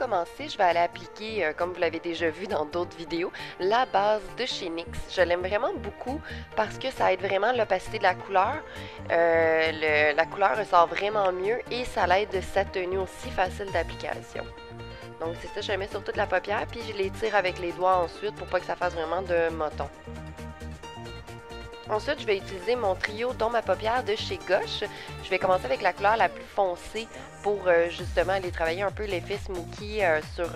commencer, je vais aller appliquer, comme vous l'avez déjà vu dans d'autres vidéos, la base de chez NYX. Je l'aime vraiment beaucoup parce que ça aide vraiment l'opacité de la couleur. La couleur ressort vraiment mieux et ça l'aide sa tenue aussi facile d'application. Donc c'est ça, je le mets sur toute la paupière puis je l'étire avec les doigts ensuite pour pas que ça fasse vraiment de moton. Ensuite, je vais utiliser mon trio dans ma paupière de chez Gosh. Je vais commencer avec la couleur la plus foncée pour justement aller travailler un peu l'effet smoky sur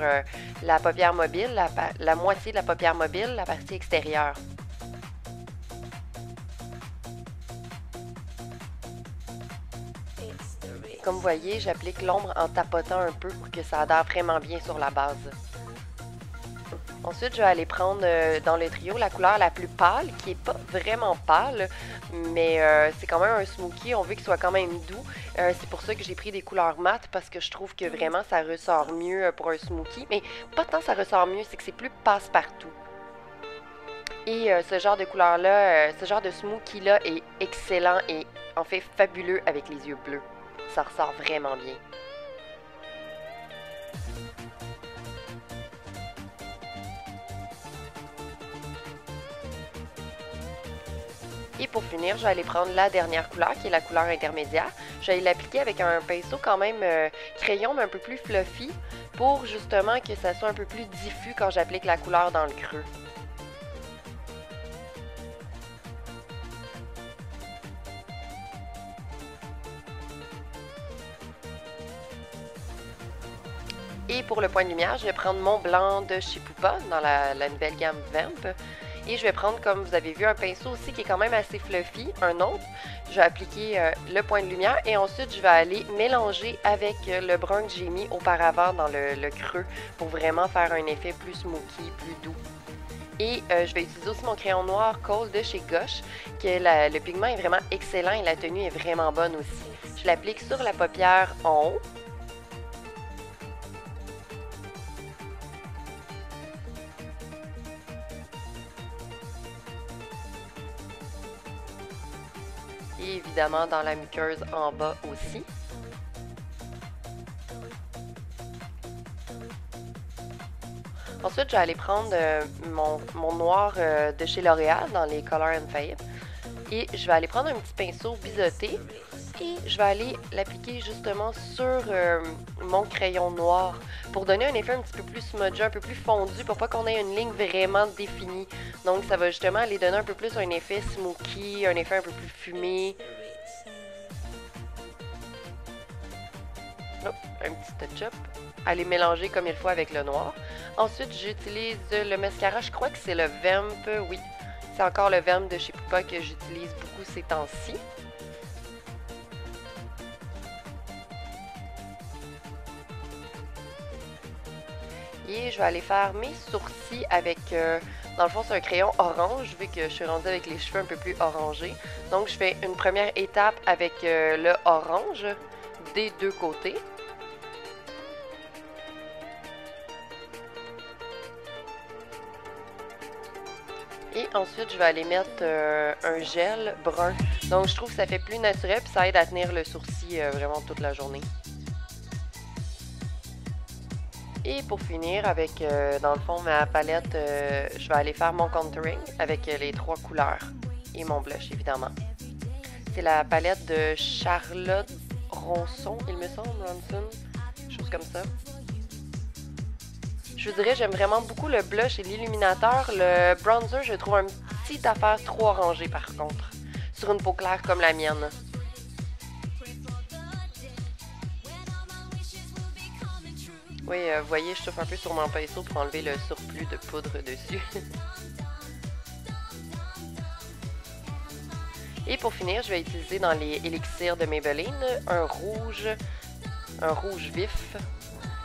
la paupière mobile, la moitié de la paupière mobile, la partie extérieure. Comme vous voyez, j'applique l'ombre en tapotant un peu pour que ça adhère vraiment bien sur la base. Ensuite, je vais aller prendre dans le trio la couleur la plus pâle, qui n'est pas vraiment pâle, mais c'est quand même un smoky. On veut qu'il soit quand même doux. C'est pour ça que j'ai pris des couleurs mates, parce que je trouve que vraiment ça ressort mieux pour un smoky. Mais pas tant ça ressort mieux, c'est que c'est plus passe-partout. Et ce genre de couleur-là, ce genre de smoky-là est excellent et en fait fabuleux avec les yeux bleus. Ça ressort vraiment bien. Et pour finir, je vais aller prendre la dernière couleur, qui est la couleur intermédiaire. Je vais aller l'appliquer avec un pinceau quand même crayon, mais un peu plus fluffy, pour justement que ça soit un peu plus diffus quand j'applique la couleur dans le creux. Et pour le point de lumière, je vais prendre mon blanc de chez Pupa dans la nouvelle gamme Vamp. Et je vais prendre, comme vous avez vu, un pinceau aussi qui est quand même assez fluffy, un autre. Je vais appliquer le point de lumière et ensuite je vais aller mélanger avec le brun que j'ai mis auparavant dans le creux pour vraiment faire un effet plus smoky, plus doux. Et je vais utiliser aussi mon crayon noir Kohl de chez Gosh, que le pigment est vraiment excellent et la tenue est vraiment bonne aussi. Je l'applique sur la paupière en haut. Et évidemment dans la muqueuse en bas aussi. Ensuite, je vais aller prendre mon noir de chez L'Oréal dans les Color and Fade. Et je vais aller prendre un petit pinceau biseauté et je vais aller l'appliquer justement sur mon crayon noir pour donner un effet un petit peu plus smudgy, un peu plus fondu pour pas qu'on ait une ligne vraiment définie. Donc ça va justement aller donner un peu plus un effet smoky, un effet un peu plus fumé. Oh, un petit touch-up. Aller mélanger comme il faut avec le noir. Ensuite, j'utilise le mascara, je crois que c'est le Vamp, oui. C'est encore le Vamp de chez Pupa que j'utilise beaucoup ces temps-ci. Et je vais aller faire mes sourcils avec, dans le fond, c'est un crayon orange, vu que je suis rendue avec les cheveux un peu plus orangés. Donc, je fais une première étape avec le orange des deux côtés. Et ensuite, je vais aller mettre un gel brun. Donc, je trouve que ça fait plus naturel puis ça aide à tenir le sourcil vraiment toute la journée. Et pour finir, avec, dans le fond, ma palette, je vais aller faire mon contouring avec les trois couleurs et mon blush, évidemment. C'est la palette de Charlotte Ronson, il me semble, Ronson, chose comme ça. Je vous dirais, j'aime vraiment beaucoup le blush et l'illuminateur. Le bronzer, je trouve un petit affaire trop orangé par contre, sur une peau claire comme la mienne. Oui, vous voyez, je souffle un peu sur mon pinceau pour enlever le surplus de poudre dessus. Et pour finir, je vais utiliser dans les élixirs de Maybelline un rouge vif.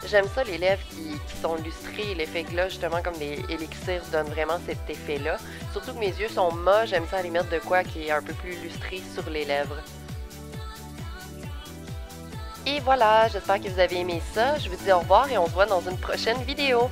J'aime ça, les lèvres qui sont lustrées, l'effet gloss, justement, comme des élixirs donnent vraiment cet effet-là. Surtout que mes yeux sont mat, j'aime ça aller mettre de quoi qui est un peu plus lustré sur les lèvres. Et voilà, j'espère que vous avez aimé ça. Je vous dis au revoir et on se voit dans une prochaine vidéo.